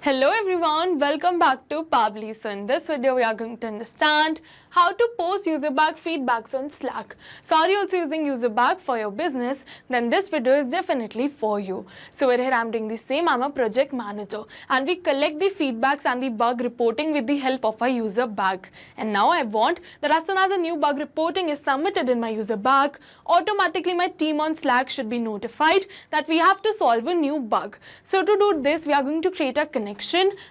Hello everyone, welcome back to Pabbly. So in this video we are going to understand how to post Userback feedbacks on Slack. So are you also using Userback for your business? Then this video is definitely for you. So over here I'm doing the same. I'm a project manager and we collect the feedbacks and the bug reporting with the help of a Userback. And now I want that as soon as a new bug reporting is submitted in my Userback, automatically my team on Slack should be notified that we have to solve a new bug. So to do this we are going to create a connection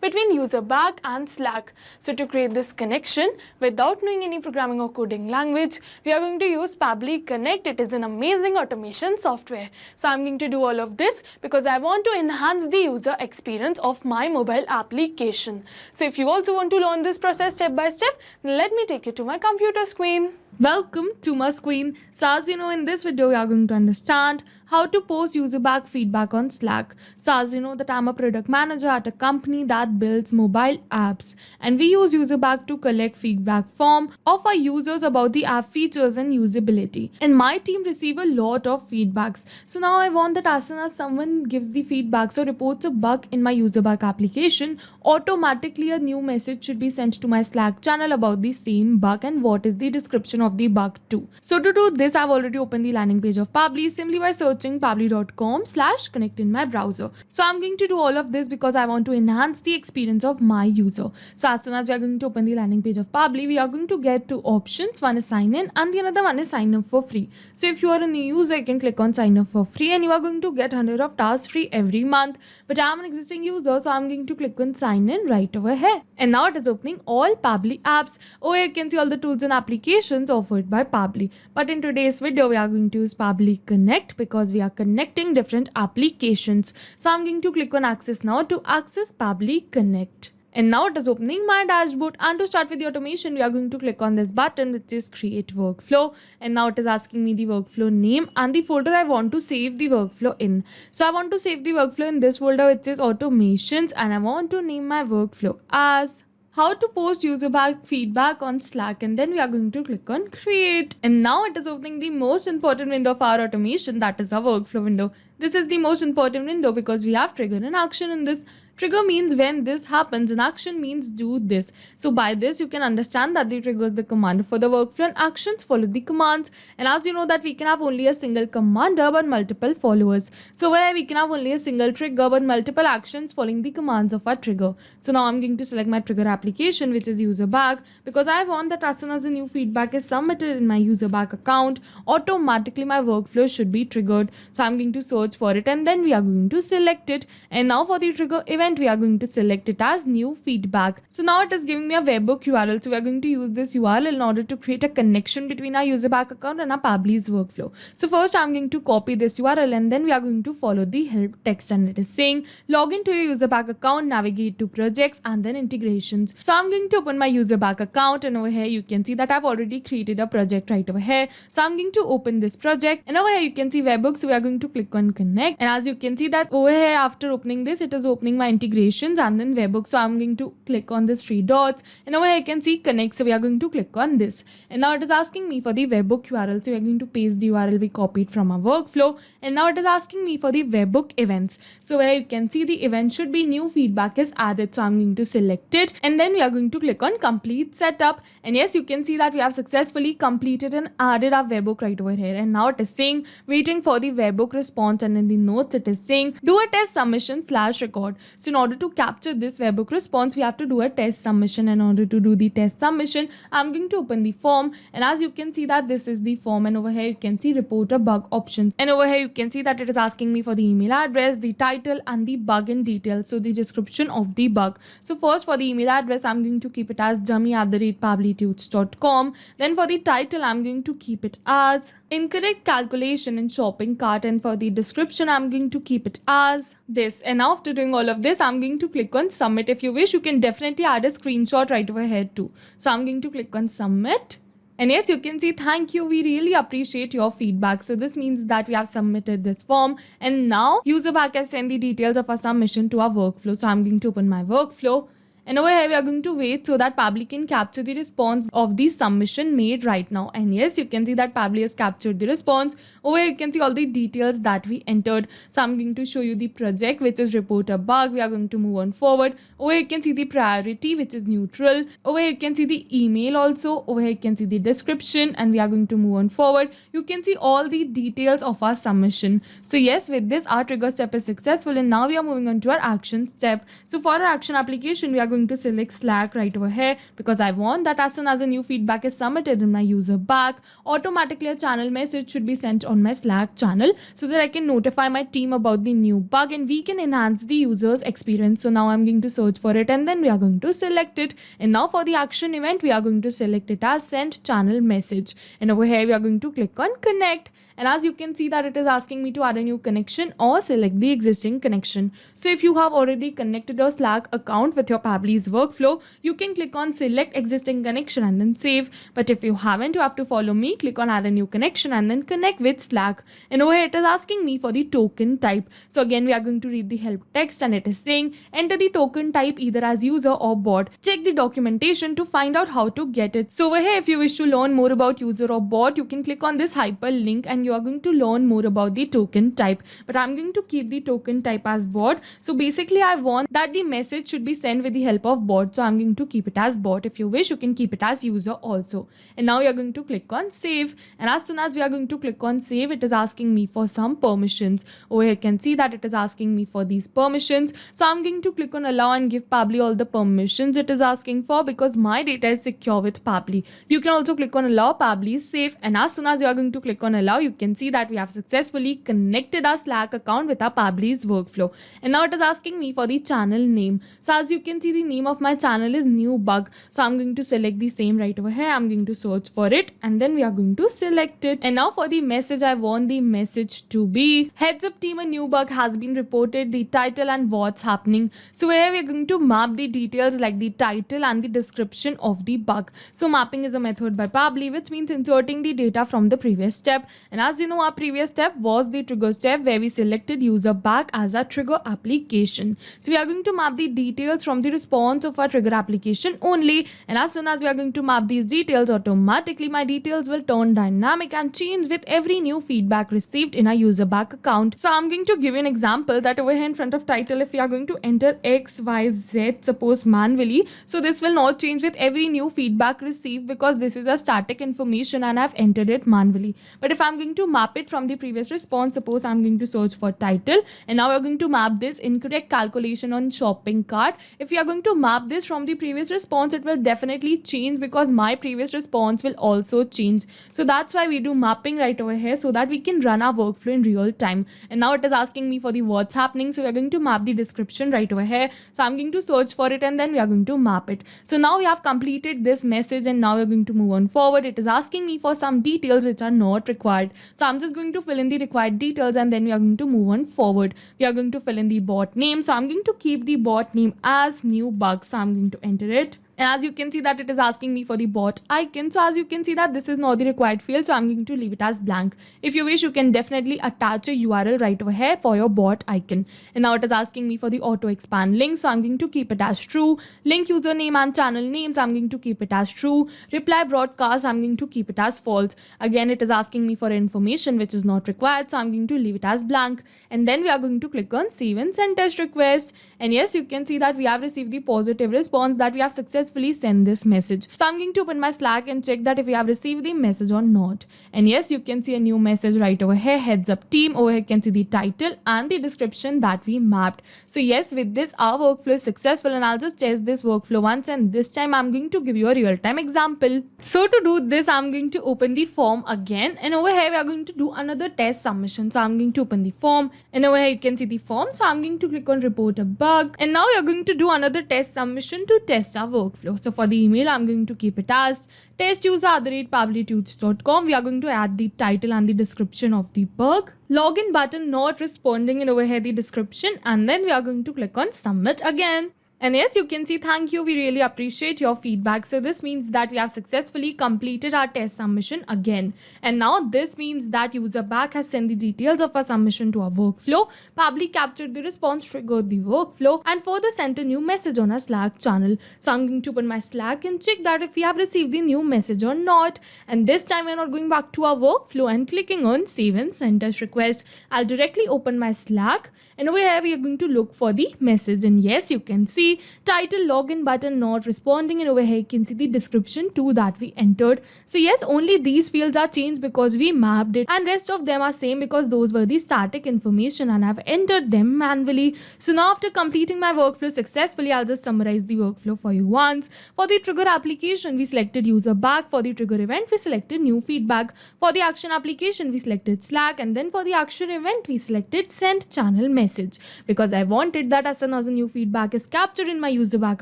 between Userback and Slack. So to create this connection without knowing any programming or coding language, we are going to use Pabbly Connect. It is an amazing automation software. So I'm going to do all of this because I want to enhance the user experience of my mobile application. So if you also want to learn this process step by step, let me take you to my computer screen. Welcome to my screen. So as you know, in this video we are going to understand how to post Userback feedback on Slack. So as you know that I'm a product manager at a company that builds mobile apps, and we use Userback to collect feedback from of our users about the app features and usability. And my team receive a lot of feedbacks. So now I want that as soon as someone gives the feedbacks or reports a bug in my Userback application, automatically a new message should be sent to my Slack channel about the same bug and what is the description of the bug too. So to do this, I've already opened the landing page of Pabbly simply by searching pabbly.com/connect in my browser. So I'm going to do all of this because I want to enhance the experience of my user. So as soon as we are going to open the landing page of Pabbly, we are going to get two options. One is sign in and the another one is sign up for free. So if you are a new user, you can click on sign up for free and you are going to get 100 of tasks free every month. But I'm an existing user, so I'm going to click on sign in right over here. And now it is opening all Pabbly apps. Oh, you can see all the tools and applications offered by Pabbly. But in today's video, we are going to use Pabbly Connect because we are connecting different applications. So I'm going to click on access now to access Pabbly Connect. And now it is opening my dashboard, and to start with the automation we are going to click on this button which is create workflow. And now it is asking me the workflow name and the folder I want to save the workflow in. So I want to save the workflow in this folder which says automations, and I want to name my workflow as how to post Userback feedback on Slack, and then we are going to click on create. And now it is opening the most important window of our automation, that is our workflow window. This is the most important window because we have trigger and action in this. Trigger means when this happens and action means do this. So by this you can understand that the trigger is the command for the workflow and actions follow the commands. And as you know that we can have only a single commander but multiple followers. So where we can have only a single trigger but multiple actions following the commands of our trigger. So now I'm going to select my trigger application which is Userback because I want that as soon as a new feedback is submitted in my Userback account, automatically my workflow should be triggered. So I'm going to search for it and then we are going to select it. And now for the trigger event we are going to select it as new feedback. So now it is giving me a webhook URL. So we are going to use this URL in order to create a connection between our Userback account and our Pabbly's workflow. So first I'm going to copy this URL and then we are going to follow the help text, and it is saying log into your Userback account, navigate to projects and then integrations. So I'm going to open my Userback account, and over here you can see that I've already created a project right over here. So I'm going to open this project, and over here you can see webhook. So we are going to click on connect, and as you can see that over here after opening this, it is opening my integrations and then webhook. So I'm going to click on this three dots, and over here you can see connect. So we are going to click on this, and now it is asking me for the webhook URL. So we are going to paste the URL we copied from our workflow, and now it is asking me for the webhook events. So where you can see the event should be new feedback is added. So I'm going to select it, and then we are going to click on complete setup. And yes, you can see that we have successfully completed and added our webhook right over here. And now it is saying waiting for the webhook response, and in the notes it is saying do a test submission/record. So in order to capture this webhook response, we have to do a test submission. In order to do the test submission, I'm going to open the form, and as you can see that this is the form, and over here you can see report a bug options, and over here you can see that it is asking me for the email address, the title and the bug in detail. So the description of the bug. So first for the email address, I'm going to keep it as dummy@pabblytunes.com. Then for the title, I'm going to keep it as incorrect calculation in shopping cart, and for the description, I'm going to keep it as this. And now after doing all of this, I'm going to click on submit. If you wish, you can definitely add a screenshot right over here too. So I'm going to click on submit. And yes, you can see thank you, we really appreciate your feedback. So this means that we have submitted this form, and now Userback has sent the details of our submission to our workflow. So I'm going to open my workflow, And over here we are going to wait so that Pabbly can capture the response of the submission made right now. And yes, you can see that Pabbly has captured the response. Over here you can see all the details that we entered. So I'm going to show you the project, which is report a bug. We are going to move on forward. Over here you can see the priority, which is neutral. Over here you can see the email also. Over here you can see the description, and we are going to move on forward. You can see all the details of our submission. So yes, with this our trigger step is successful, and now we are moving on to our action step. So for our action application, we are going to select Slack right over here, because I want that as soon as a new feedback is submitted in my user back, automatically a channel message should be sent on my Slack channel so that I can notify my team about the new bug and we can enhance the user's experience. So now I'm going to search for it, and then we are going to select it. And now for the action event, we are going to select it as send channel message. And over here we are going to click on connect. And as you can see that it is asking me to add a new connection or select the existing connection. So if you have already connected your Slack account with your Pabbly's workflow, you can click on select existing connection and then save. But if you haven't, you have to follow me, click on add a new connection and then connect with Slack. And over here it is asking me for the token type. So again we are going to read the help text, and it is saying enter the token type either as user or bot. Check the documentation to find out how to get it. So over here if you wish to learn more about user or bot, you can click on this hyperlink and you are going to learn more about the token type. But I'm going to keep the token type as bot. So basically I want that the message should be sent with the help of bot, so I'm going to keep it as bot. If you wish, you can keep it as user also. And now we are going to click on save, and as soon as we are going to click on save, it is asking me for some permissions. Over here you can see that it is asking me for these permissions. So I'm going to click on allow and give Pabbly all the permissions it is asking for, because my data is secure with Pabbly. You can also click on allow, Pabbly is safe, and as soon as you are going to click on allow, you can see that we have successfully connected our Slack account with our Pabbly's workflow. And now it is asking me for the channel name. So as you can see, the name of my channel is new bug. So I'm going to select the same right over here. I'm going to search for it, and then we are going to select it. And now for the message, I want the message to be heads up team, a new bug has been reported, the title and what's happening. So here we are going to map the details like the title and the description of the bug. So mapping is a method by Pabbly, which means inserting the data from the previous step. And as you know, our previous step was the trigger step where we selected Userback as our trigger application. So we are going to map the details from the response of our trigger application only, and as soon as we are going to map these details, automatically my details will turn dynamic and change with every new feedback received in our Userback account. So I'm going to give you an example that over here in front of title, if we are going to enter X, Y, Z, suppose manually, so this will not change with every new feedback received because this is a static information and I've entered it manually. But if I'm going to map it from the previous response, suppose I'm going to search for title, and now we're going to map this incorrect calculation on shopping cart. If we are going to map this from the previous response, it will definitely change because my previous response will also change. So that's why we do mapping right over here, so that we can run our workflow in real time. And now it is asking me for the what's happening, so we're going to map the description right over here. So I'm going to search for it, and then we are going to map it. So now we have completed this message, and now we're going to move on forward. It is asking me for some details which are not required. So I'm just going to fill in the required details, and then we are going to move on forward. We are going to fill in the bot name. So I'm going to keep the bot name as new bug. So I'm going to enter it. And as you can see that it is asking me for the bot icon. So as you can see that this is not the required field, so I'm going to leave it as blank. If you wish, you can definitely attach a URL right over here for your bot icon. And now it is asking me for the auto expand link, so I'm going to keep it as true. Link username and channel names, I'm going to keep it as true. Reply broadcast, I'm going to keep it as false. Again, it is asking me for information which is not required, so I'm going to leave it as blank. And then we are going to click on save and send test request. And yes, you can see that we have received the positive response that we have successfully send this message. So I'm going to open my Slack and check that if we have received the message or not. And yes, you can see a new message right over here, heads up team. Over here you can see the title and the description that we mapped. So yes, with this our workflow is successful, and I'll just test this workflow once, and this time I'm going to give you a real-time example. So to do this, I'm going to open the form again, and over here we are going to do another test submission. So I'm going to open the form, and over here you can see the form. So I'm going to click on report a bug, and now we are going to do another test submission to test our workflow. So for the email, I'm going to keep it as testuser@pabblytunes.com. We are going to add the title and the description of the bug. Login button not responding, and over here the description, and then we are going to click on submit again. And yes, you can see thank you. We really appreciate your feedback. So this means that we have successfully completed our test submission again. And now this means that Userback has sent the details of our submission to our workflow. Pabbly captured the response, triggered the workflow, and further sent a new message on our Slack channel. So I'm going to open my Slack and check that if we have received the new message or not. And this time we're not going back to our workflow and clicking on save and send test request. I'll directly open my Slack, and over here we are going to look for the message. And yes, you can see title, login button not responding, and over here you can see the description too that we entered. So yes, only these fields are changed because we mapped it, and rest of them are same because those were the static information and I've entered them manually. So now after completing my workflow successfully, I'll just summarize the workflow for you once. For the trigger application, we selected Userback. For the trigger event, we selected new feedback. For the action application, we selected Slack, and then for the action event, we selected send channel message because I wanted that as soon as a new feedback is captured in my Userback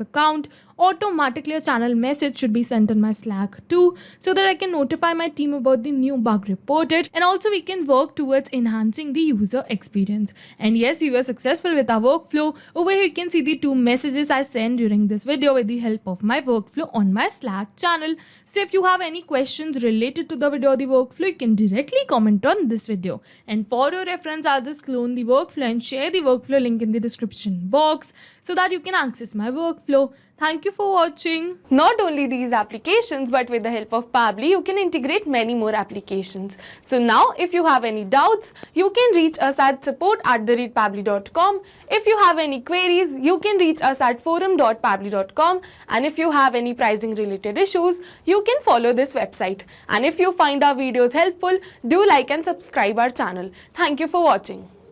account, automatically a channel message should be sent on my Slack too, so that I can notify my team about the new bug reported, and also we can work towards enhancing the user experience. And yes, we were successful with our workflow. Over here you can see the 2 messages I sent during this video with the help of my workflow on my Slack channel. So if you have any questions related to the video or the workflow, you can directly comment on this video. And for your reference, I'll just clone the workflow and share the workflow link in the description box so that you can access my workflow. Thank you for watching. Not only these applications, but with the help of Pabbly, you can integrate many more applications. So now, if you have any doubts, you can reach us at support@pabbly.com. If you have any queries, you can reach us at forum.pabbly.com. And if you have any pricing related issues, you can follow this website. And if you find our videos helpful, do like and subscribe our channel. Thank you for watching.